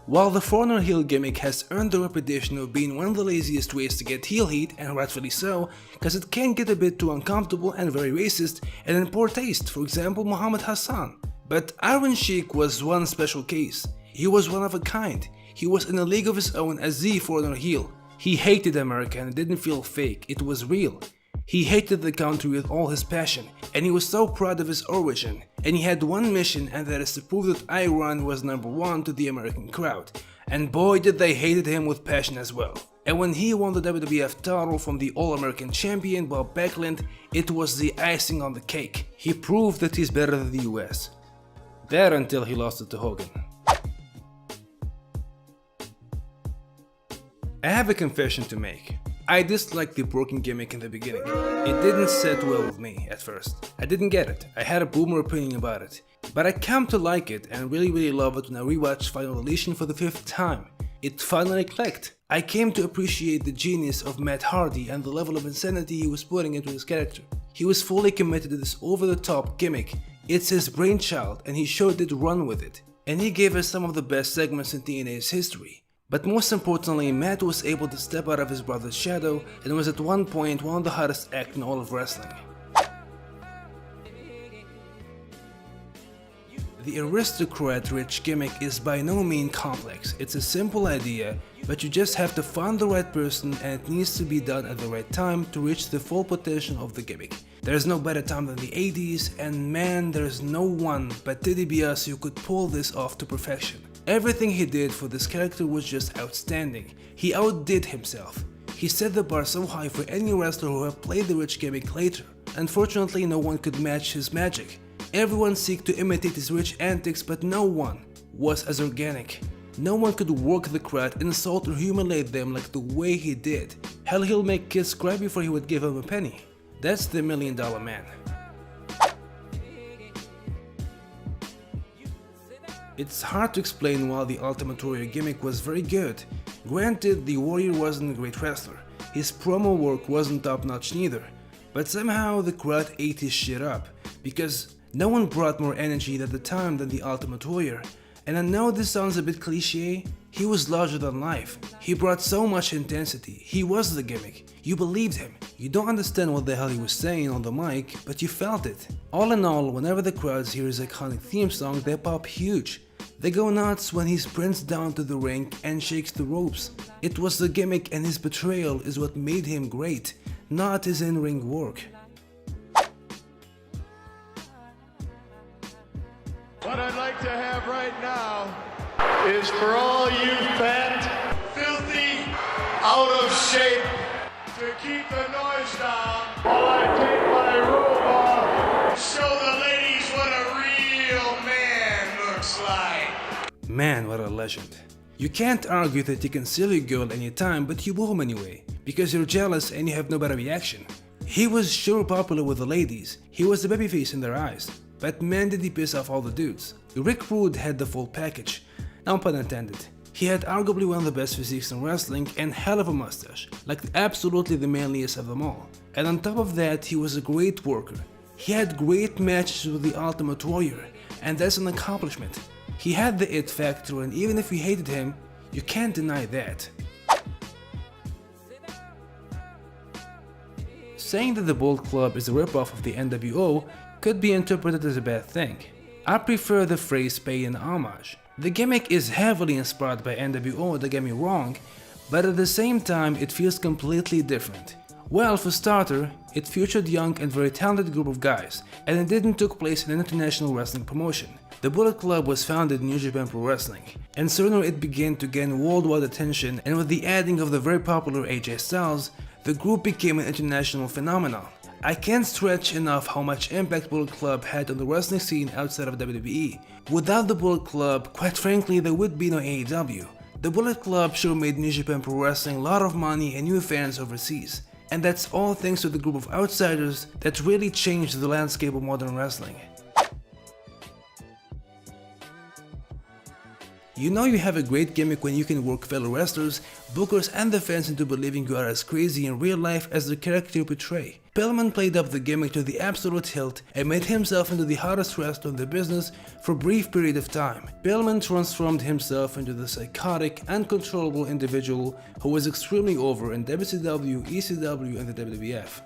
While the foreigner heel gimmick has earned the reputation of being one of the laziest ways to get heel heat, and rightfully so, cause it can get a bit too uncomfortable and very racist and in poor taste, for example Muhammad Hassan. But Iron Sheik was one special case. He was one of a kind. He was in a league of his own as the foreigner heel. He hated America and it didn't feel fake, it was real. He hated the country with all his passion, and he was so proud of his origin, and he had one mission, and that is to prove that Iran was #1 to the American crowd, and boy did they hated him with passion as well. And when he won the WWF title from the All-American champion Bob Backlund, it was the icing on the cake. He proved that he's better than the US. That until he lost it to Hogan. I have a confession to make. I disliked the broken gimmick in the beginning. It didn't sit well with me at first. I didn't get it. I had a boomer opinion about it. But I came to like it and really love it when I rewatched Final Deletion for the 5th time. It finally clicked. I came to appreciate the genius of Matt Hardy and the level of insanity he was putting into his character. He was fully committed to this over-the-top gimmick. It's his brainchild and he showed it run with it. And he gave us some of the best segments in TNA's history. But most importantly, Matt was able to step out of his brother's shadow and was at one point one of the hottest acts in all of wrestling. The aristocrat rich gimmick is by no means complex. It's a simple idea, but you just have to find the right person and it needs to be done at the right time to reach the full potential of the gimmick. There's no better time than the 80s, and man, there's no one but Teddy DiBiase who could pull this off to perfection. Everything he did for this character was just outstanding. He outdid himself. He set the bar so high for any wrestler who have played the rich gimmick later. Unfortunately, no one could match his magic. Everyone seeked to imitate his rich antics, but no one was as organic. No one could work the crowd, insult or humiliate them like the way he did. Hell, he'll make kids cry before he would give them a penny. That's the $1 Million Man. It's hard to explain why the Ultimate Warrior gimmick was very good. Granted, the Warrior wasn't a great wrestler, his promo work wasn't top notch neither, but somehow the crowd ate his shit up, because no one brought more energy at the time than the Ultimate Warrior. And I know this sounds a bit cliche, he was larger than life, he brought so much intensity, he was the gimmick, you believed him. You don't understand what the hell he was saying on the mic, but you felt it. All in all, whenever the crowds hear his iconic theme song, they pop huge. They go nuts when he sprints down to the ring and shakes the ropes. It was the gimmick, and his betrayal is what made him great, not his in-ring work. What I'd like to have right now is for all you fat, filthy, out of shape, to keep the noise down while I take my robe off, show the ladies what a real man looks like. Man, what a legend. You can't argue that you can steal your girl anytime, but you woo him anyway, because you're jealous and you have no better reaction. He was sure popular with the ladies, he was the babyface in their eyes, but man did he piss off all the dudes. Rick Rude had the full package, no pun intended. He had arguably one of the best physiques in wrestling and hell of a mustache, like absolutely the manliest of them all. And on top of that, he was a great worker. He had great matches with the Ultimate Warrior, and that's an accomplishment. He had the it factor, and even if you hated him, you can't deny that. Saying that the Bullet Club is a ripoff of the NWO could be interpreted as a bad thing. I prefer the phrase pay an homage. The gimmick is heavily inspired by NWO, don't get me wrong, but at the same time it feels completely different. Well, for starter, it featured a young and very talented group of guys, and it didn't take place in an international wrestling promotion. The Bullet Club was founded in New Japan Pro Wrestling, and sooner it began to gain worldwide attention, and with the adding of the very popular AJ Styles, the group became an international phenomenon. I can't stretch enough how much impact Bullet Club had on the wrestling scene outside of WWE. Without the Bullet Club, quite frankly, there would be no AEW. The Bullet Club sure made New Japan Pro Wrestling a lot of money and new fans overseas. And that's all thanks to the group of outsiders that really changed the landscape of modern wrestling. You know you have a great gimmick when you can work fellow wrestlers, bookers and the fans into believing you are as crazy in real life as the character you portray. Pillman played up the gimmick to the absolute hilt and made himself into the hottest wrestler in the business for a brief period of time. Pillman transformed himself into the psychotic, uncontrollable individual who was extremely over in WCW, ECW and the WWF.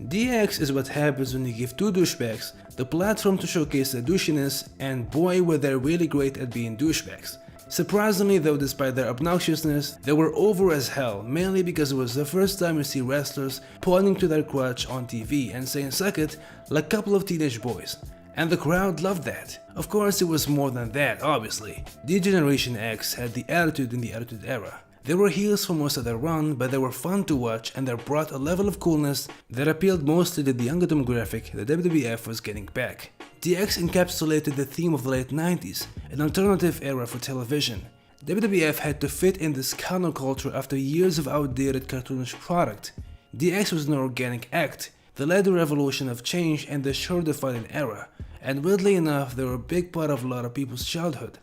DX is what happens when you give two douchebags the platform to showcase their douchiness, and boy were they really great at being douchebags. Surprisingly though, despite their obnoxiousness, they were over as hell, mainly because it was the first time you see wrestlers pointing to their crotch on TV and saying suck it like a couple of teenage boys. And the crowd loved that. Of course it was more than that, obviously. D-Generation X had the attitude in the Attitude Era. They were heels for most of their run, but they were fun to watch and they brought a level of coolness that appealed mostly to the younger demographic the WWF was getting back. DX encapsulated the theme of the late 90s, an alternative era for television. WWF had to fit in this counterculture after years of outdated cartoonish product. DX was an organic act. They led the revolution of change and they sure defined an era, and weirdly enough they were a big part of a lot of people's childhood.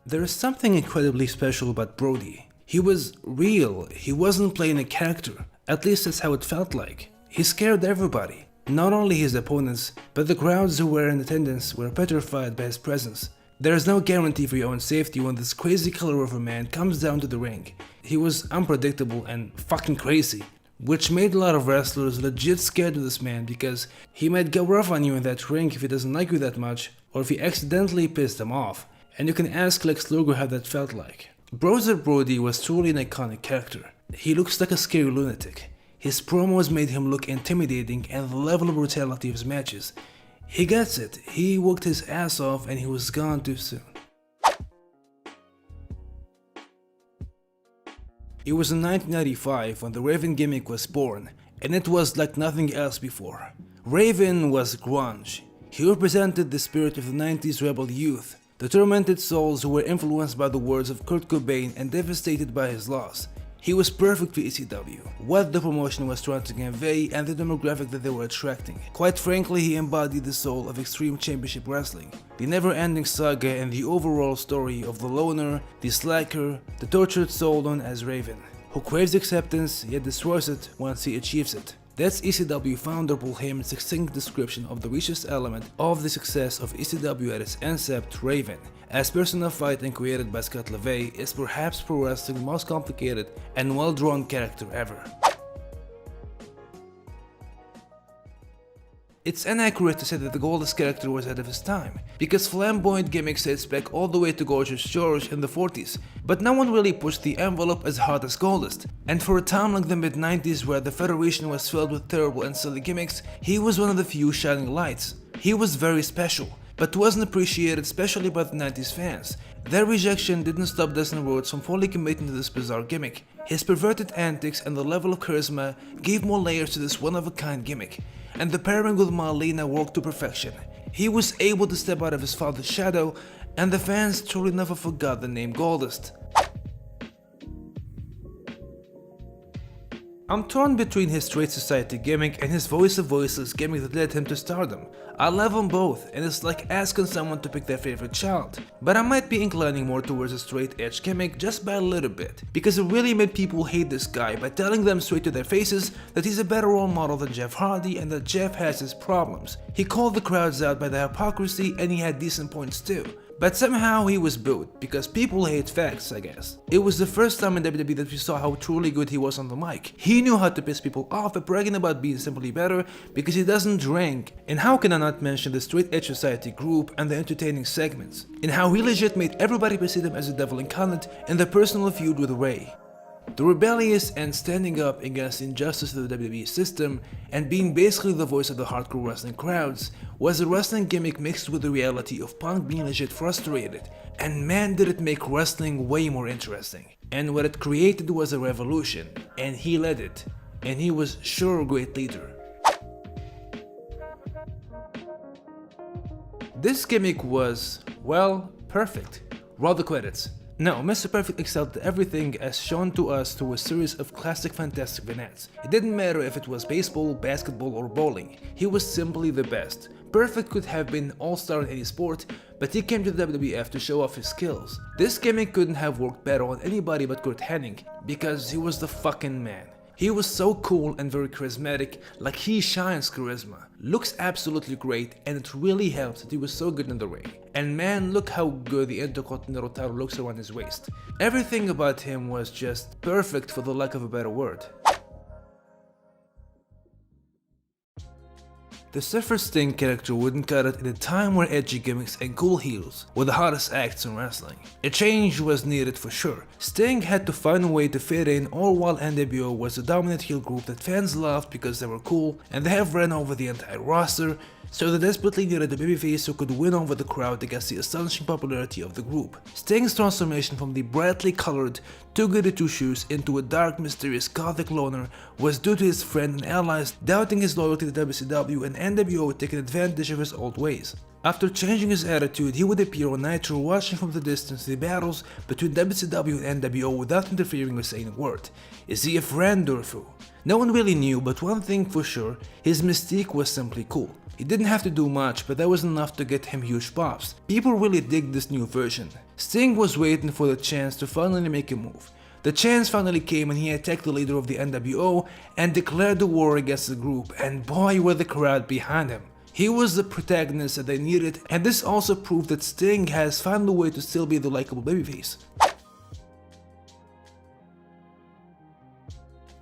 There is something incredibly special about Brody. He was real, he wasn't playing a character, at least that's how it felt like. He scared everybody, not only his opponents, but the crowds who were in attendance were petrified by his presence. There is no guarantee for your own safety when this crazy killer of a man comes down to the ring. He was unpredictable and fucking crazy, which made a lot of wrestlers legit scared of this man because he might go rough on you in that ring if he doesn't like you that much, or if he accidentally pissed them off. And you can ask Lex Luger how that felt like. BRUISER Brody was truly an iconic character. He looks like a scary lunatic. His promos made him look intimidating, and the level of brutality of his matches. He gets it, he worked his ass off and he was gone too soon. It was in 1995 when the Raven gimmick was born, and it was like nothing else before. Raven was grunge. He represented the spirit of the 90s rebel youth. The tormented souls who were influenced by the words of Kurt Cobain and devastated by his loss. He was perfect for ECW, what the promotion was trying to convey and the demographic that they were attracting. Quite frankly, he embodied the soul of Extreme Championship Wrestling, the never-ending saga and the overall story of the loner, the slacker, the tortured soul known as Raven, who craves acceptance yet destroys it once he achieves it. That's ECW founder Paul Heyman's succinct description of the richest element of the success of ECW at its incept. Raven, as personified and created by Scott LeVay, is perhaps pro wrestling's most complicated and well-drawn character ever. It's inaccurate to say that the Goldust character was ahead of his time, because flamboyant gimmicks dates back all the way to Gorgeous George in the 40s, but no one really pushed the envelope as hard as Goldust, and for a time like the mid-90s where the Federation was filled with terrible and silly gimmicks, he was one of the few shining lights. He was very special, but wasn't appreciated especially by the 90s fans. Their rejection didn't stop Dustin Rhodes from fully committing to this bizarre gimmick. His perverted antics and the level of charisma gave more layers to this one-of-a-kind gimmick, and the pairing with Marlena worked to perfection. He was able to step out of his father's shadow, and the fans truly never forgot the name Goldust. I'm torn between his straight society gimmick and his voice of voiceless gimmick that led him to stardom. I love them both, and it's like asking someone to pick their favorite child. But I might be inclining more towards a straight edge gimmick just by a little bit, because it really made people hate this guy by telling them straight to their faces that he's a better role model than Jeff Hardy and that Jeff has his problems. He called the crowds out by their hypocrisy and he had decent points too. But somehow he was booed, because people hate facts, I guess. It was the first time in WWE that we saw how truly good he was on the mic. He knew how to piss people off by bragging about being simply better because he doesn't drink. And how can I not mention the Straight Edge Society group and the entertaining segments, and how he legit made everybody perceive him as a devil incarnate in their personal feud with Ray. The rebellious and standing up against injustice of the WWE system and being basically the voice of the hardcore wrestling crowds was a wrestling gimmick mixed with the reality of Punk being legit frustrated, and man did it make wrestling way more interesting. And what it created was a revolution, and he led it, and he was sure a great leader. This gimmick was, well, perfect. Roll the credits. No, Mr. Perfect excelled at everything as shown to us through a series of classic fantastic vignettes. It didn't matter if it was baseball, basketball or bowling, he was simply the best. Perfect could have been all-star in any sport, but he came to the WWF to show off his skills. This gimmick couldn't have worked better on anybody but Kurt Hennig, because he was the fucking man. He was so cool and very charismatic, like he shines charisma. Looks absolutely great, and it really helps that he was so good in the ring. And man, look how good the Intercontinental title looks around his waist. Everything about him was just perfect, for the lack of a better word. The Surfer Sting character wouldn't cut it in a time where edgy gimmicks and cool heels were the hottest acts in wrestling. A change was needed for sure. Sting had to find a way to fit in, all while NWO was a dominant heel group that fans loved because they were cool and they have ran over the entire roster, so they desperately needed a babyface who could win over the crowd against the astonishing popularity of the group. Sting's transformation from the brightly colored too goody two shoes into a dark, mysterious gothic loner was due to his friend and allies doubting his loyalty to WCW and NWO taking advantage of his old ways. After changing his attitude, he would appear on Nitro watching from the distance the battles between WCW and NWO without interfering or saying a word. Is he a friend or a foe? No one really knew, but one thing for sure, his mystique was simply cool. He didn't have to do much, but that was enough to get him huge pops. People really dig this new version. Sting was waiting for the chance to finally make a move. The chance finally came when he attacked the leader of the NWO and declared the war against the group, and boy were the crowd behind him. He was the protagonist that they needed, and this also proved that Sting has found a way to still be the likable babyface.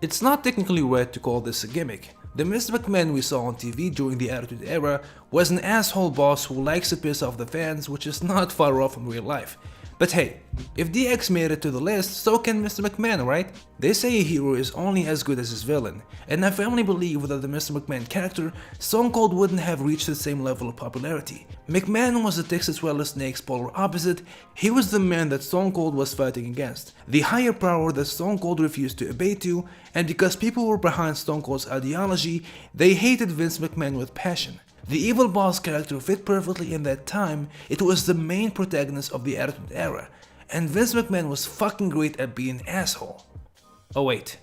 It's not technically right to call this a gimmick. The Mr. McMahon we saw on TV during the Attitude Era was an asshole boss who likes to piss off the fans, which is not far off from real life. But hey, if DX made it to the list, so can Mr. McMahon, right? They say a hero is only as good as his villain, and I firmly believe without the Mr. McMahon character, Stone Cold wouldn't have reached the same level of popularity. McMahon was the Texas Rattlesnake's polar opposite. He was the man that Stone Cold was fighting against, the higher power that Stone Cold refused to obey to, and because people were behind Stone Cold's ideology, they hated Vince McMahon with passion. The evil boss character fit perfectly in that time. It was the main protagonist of the Attitude Era, and Vince McMahon was fucking great at being an asshole. Oh wait.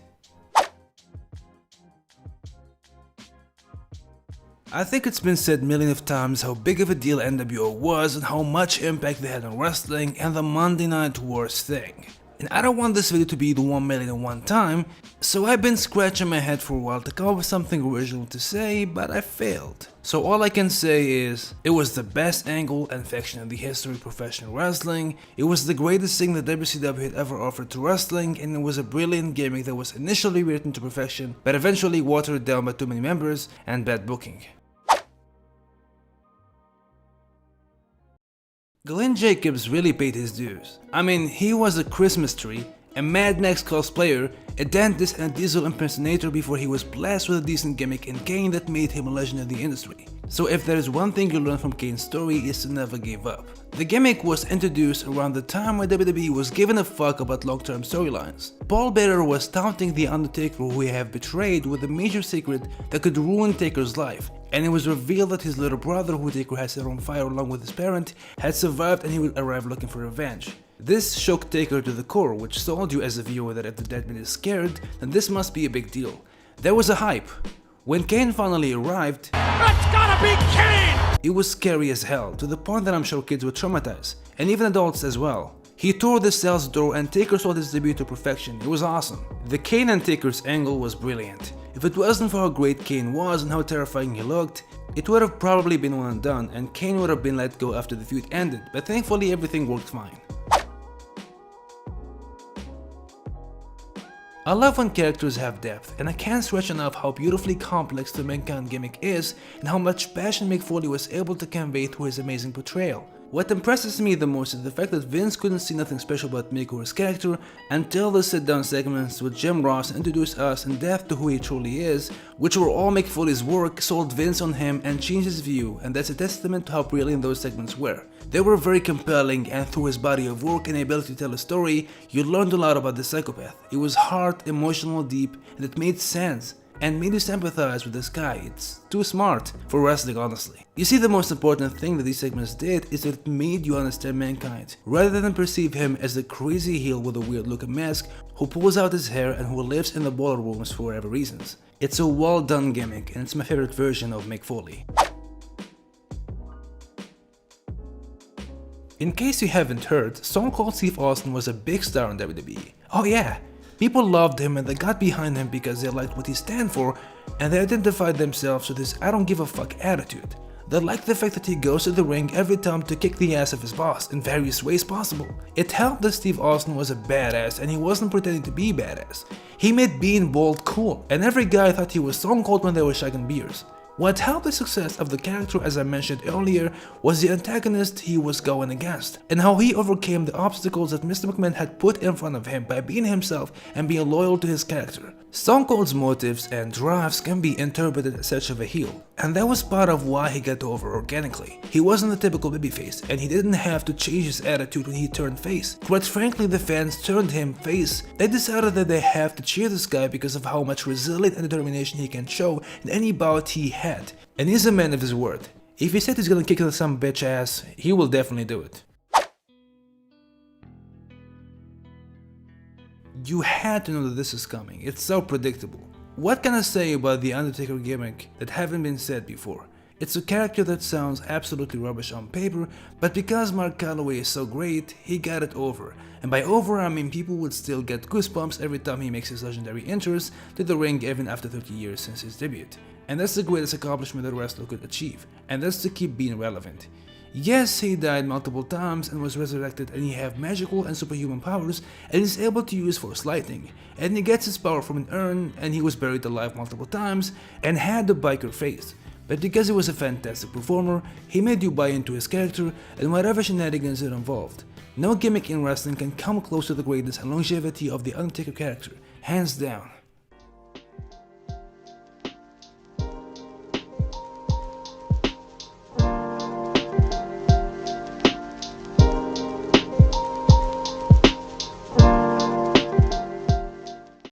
I think it's been said millions of times how big of a deal NWO was and how much impact they had on wrestling and the Monday Night Wars thing. And I don't want this video to be the 1 million in one time, so I've been scratching my head for a while to come up with something original to say, but I failed. So all I can say is, it was the best angle and faction in the history of professional wrestling, it was the greatest thing that WCW had ever offered to wrestling, and it was a brilliant gimmick that was initially written to perfection, but eventually watered down by too many members and bad booking. Glenn Jacobs really paid his dues. I mean, he was a Christmas tree, a Mad Max cosplayer, a dentist and a Diesel impersonator before he was blessed with a decent gimmick in Kane that made him a legend in the industry. So if there is one thing you learn from Kane's story is to never give up. The gimmick was introduced around the time where WWE was giving a fuck about long-term storylines. Paul Bearer was taunting the Undertaker who he had betrayed with a major secret that could ruin Taker's life, and it was revealed that his little brother, who Taker had set on fire along with his parent, had survived and he would arrive looking for revenge. This shook Taker to the core, which told you as a viewer that if the dead man is scared, then this must be a big deal. There was a hype. When Kane finally arrived, it's gotta be Kane! It was scary as hell, to the point that I'm sure kids were traumatized, and even adults as well. He tore the cell's door and Taker saw his debut to perfection. It was awesome. The Kane and Taker's angle was brilliant. If it wasn't for how great Kane was and how terrifying he looked, it would have probably been one and done, and Kane would have been let go after the feud ended, but thankfully everything worked fine. I love when characters have depth, and I can't stress enough how beautifully complex the Mankind gimmick is and how much passion Mick Foley was able to convey through his amazing portrayal. What impresses me the most is the fact that Vince couldn't see nothing special about Mick or his character until the sit-down segments with Jim Ross introduced us in depth to who he truly is, which were all Mick Foley's work, sold Vince on him and changed his view, and that's a testament to how brilliant those segments were. They were very compelling, and through his body of work and ability to tell a story, you learned a lot about the psychopath. It was hard, emotional, deep, and it made sense. and made you sympathize with this guy. It's too smart for wrestling, honestly. You see, the most important thing that these segments did is that it made you understand Mankind, rather than perceive him as the crazy heel with a weird looking mask who pulls out his hair and who lives in the boiler rooms for whatever reasons. It's a well done gimmick, and it's my favorite version of Mick Foley. In case you haven't heard, Stone Cold Steve Austin was a big star in WWE. Oh yeah, people loved him and they got behind him because they liked what he stood for, and they identified themselves with his I don't give a fuck attitude. They liked the fact that he goes to the ring every time to kick the ass of his boss in various ways possible. It helped that Steve Austin was a badass and he wasn't pretending to be badass. He made being bold cool, and every guy thought he was Stone Cold when they were shagging beers. What helped the success of the character, as I mentioned earlier, was the antagonist he was going against, and how he overcame the obstacles that Mr. McMahon had put in front of him by being himself and being loyal to his character. Stone Cold's motives and drives can be interpreted as such of a heel, and that was part of why he got over organically. He wasn't a typical babyface, and he didn't have to change his attitude when he turned face. Quite frankly, the fans turned him face. They decided that they have to cheer this guy because of how much resilience and determination he can show in any bout he had. And he's a man of his word. If he said he's gonna kick some bitch ass, he will definitely do it. You had to know that this is coming, it's so predictable. What can I say about the Undertaker gimmick that haven't been said before? It's a character that sounds absolutely rubbish on paper, but because Mark Calloway is so great, he got it over. And by over, I mean people would still get goosebumps every time he makes his legendary entrance to the ring even after 30 years since his debut. And that's the greatest accomplishment a wrestler could achieve, and that's to keep being relevant. Yes, he died multiple times and was resurrected, and he have magical and superhuman powers and is able to use force lightning, and he gets his power from an urn, and he was buried alive multiple times and had the biker face. But because he was a fantastic performer, he made you buy into his character and whatever shenanigans it involved. No gimmick in wrestling can come close to the greatness and longevity of the Undertaker character, hands down.